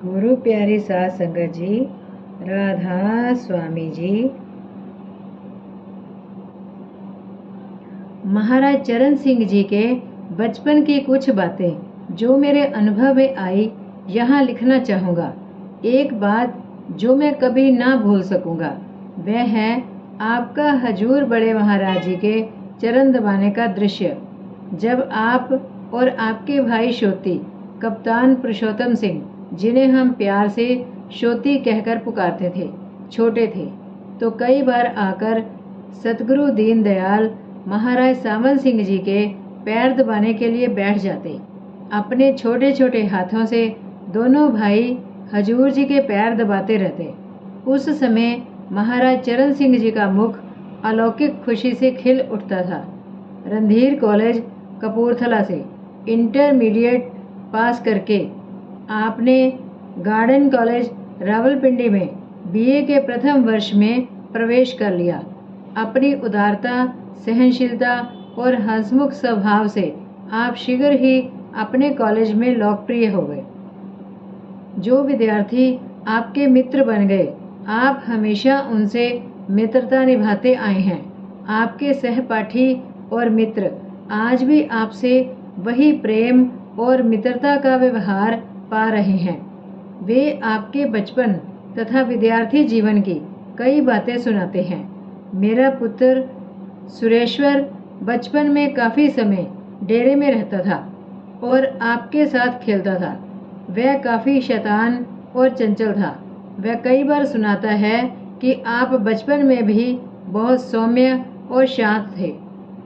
गुरु प्यारी साध संगत जी, राधा स्वामी जी। महाराज चरण सिंह जी के बचपन की कुछ बातें जो मेरे अनुभव में आई यहाँ लिखना चाहूँगा। एक बात जो मैं कभी ना भूल सकूँगा वह है आपका हजूर बड़े महाराज जी के चरण दबाने का दृश्य। जब आप और आपके भाई शोती कप्तान पुरुषोत्तम सिंह, जिन्हें हम प्यार से शोती कहकर पुकारते थे, छोटे थे तो कई बार आकर सतगुरु दीनदयाल महाराज सामल सिंह जी के पैर दबाने के लिए बैठ जाते। अपने छोटे छोटे हाथों से दोनों भाई हजूर जी के पैर दबाते रहते। उस समय महाराज चरण सिंह जी का मुख अलौकिक खुशी से खिल उठता था। रणधीर कॉलेज कपूरथला से इंटरमीडिएट पास करके आपने गार्डन कॉलेज रावलपिंडी में बीए के प्रथम वर्ष में प्रवेश कर लिया। अपनी उदारता, सहनशीलता और हंसमुख स्वभाव से आप शीघ्र ही अपने कॉलेज में लोकप्रिय हो गए। जो विद्यार्थी आपके मित्र बन गए, आप हमेशा उनसे मित्रता निभाते आए हैं। आपके सहपाठी और मित्र आज भी आपसे वही प्रेम और मित्रता का व्यवहार पा रहे हैं। वे आपके बचपन तथा विद्यार्थी जीवन की कई बातें सुनाते हैं। मेरा पुत्र सुरेश्वर बचपन में काफ़ी समय डेरे में रहता था और आपके साथ खेलता था। वह काफ़ी शैतान और चंचल था। वह कई बार सुनाता है कि आप बचपन में भी बहुत सौम्य और शांत थे।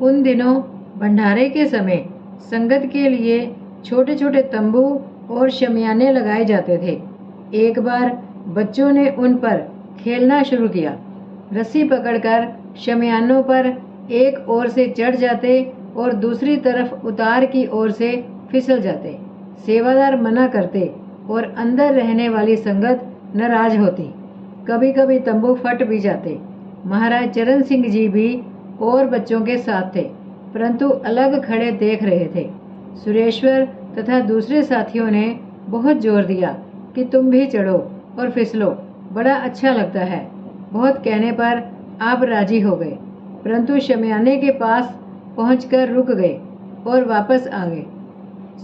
उन दिनों भंडारे के समय संगत के लिए छोटे छोटे तंबू और शमियाने लगाए जाते थे। एक बार बच्चों ने उन पर खेलना शुरू किया। रस्सी पकड़कर शमियानों पर एक ओर से चढ़ जाते और दूसरी तरफ उतार की ओर से फिसल जाते। सेवादार मना करते और अंदर रहने वाली संगत नाराज होती। कभी कभी तंबू फट भी जाते। महाराज चरण सिंह जी भी और बच्चों के साथ थे, परंतु अलग खड़े देख रहे थे। सुरेश्वर तथा दूसरे साथियों ने बहुत जोर दिया कि तुम भी चढ़ो और फिसलो, बड़ा अच्छा लगता है। बहुत कहने पर आप राजी हो गए, परंतु शमियाने के पास पहुंचकर रुक गए और वापस आ गए।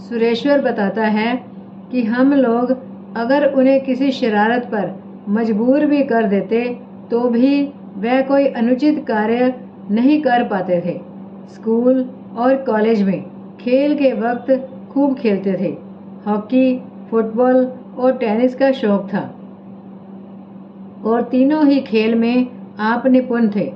सुरेश्वर बताता है कि हम लोग अगर उन्हें किसी शरारत पर मजबूर भी कर देते तो भी वह कोई अनुचित कार्य नहीं कर पाते थे। स्कूल और कॉलेज में खेल के वक्त खूब खेलते थे। हॉकी, फुटबॉल और टेनिस का शौक था और तीनों ही खेल में आप निपुण थे।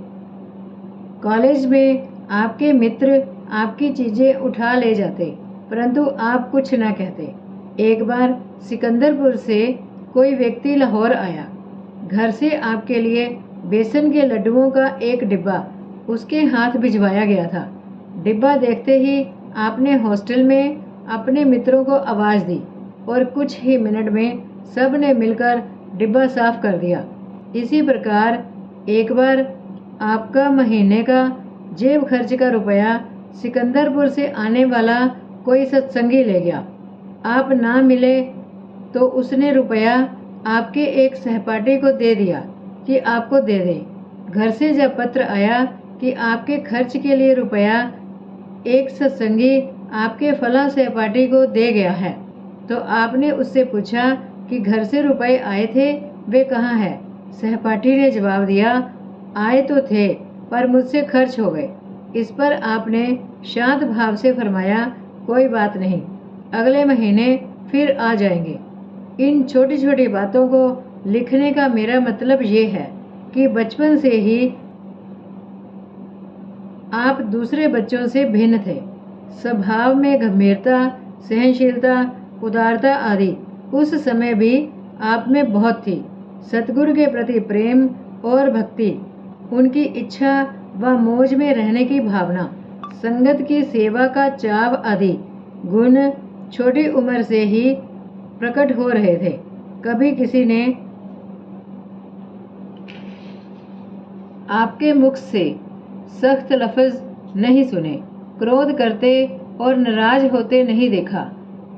कॉलेज में आपके मित्र आपकी चीजें उठा ले जाते, परंतु आप कुछ न कहते। एक बार सिकंदरपुर से कोई व्यक्ति लाहौर आया। घर से आपके लिए बेसन के लड्डुओं का एक डिब्बा उसके हाथ भिजवाया गया था। डिब्बा देखते ही आपने हॉस्टल में अपने मित्रों को आवाज़ दी और कुछ ही मिनट में सब ने मिलकर डिब्बा साफ कर दिया। इसी प्रकार एक बार आपका महीने का जेब खर्च का रुपया सिकंदरपुर से आने वाला कोई सत्संगी ले गया। आप ना मिले तो उसने रुपया आपके एक सहपाठी को दे दिया कि आपको दे दे। घर से जब पत्र आया कि आपके खर्च के लिए रुपया एक सत्संगी आपके फला सहपाठी को दे गया है, तो आपने उससे पूछा कि घर से रुपए आए थे, वे कहाँ है? सहपाठी ने जवाब दिया, आए तो थे पर मुझसे खर्च हो गए। इस पर आपने शांत भाव से फरमाया, कोई बात नहीं, अगले महीने फिर आ जाएंगे। इन छोटी छोटी बातों को लिखने का मेरा मतलब ये है कि बचपन से ही आप दूसरे बच्चों से भिन्न थे। स्वभाव में गंभीरता, सहनशीलता, उदारता आदि उस समय भी आप में बहुत थी। सतगुरु के प्रति प्रेम और भक्ति, उनकी इच्छा व मौज में रहने की भावना, संगत की सेवा का चाव आदि गुण छोटी उम्र से ही प्रकट हो रहे थे। कभी किसी ने आपके मुख से सख्त लफ्ज नहीं सुने, क्रोध करते और नाराज होते नहीं देखा।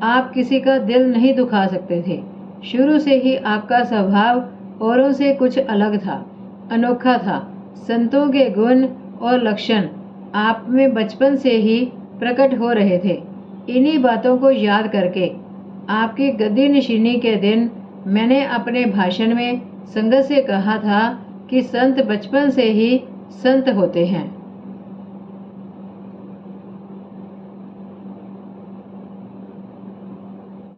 आप किसी का दिल नहीं दुखा सकते थे। शुरू से ही आपका स्वभाव औरों से कुछ अलग था, अनोखा था। संतों के गुण और लक्षण आप में बचपन से ही प्रकट हो रहे थे। इन्हीं बातों को याद करके आपकी गद्दी नशीनी के दिन मैंने अपने भाषण में संगत से कहा था कि संत बचपन से ही संत होते हैं।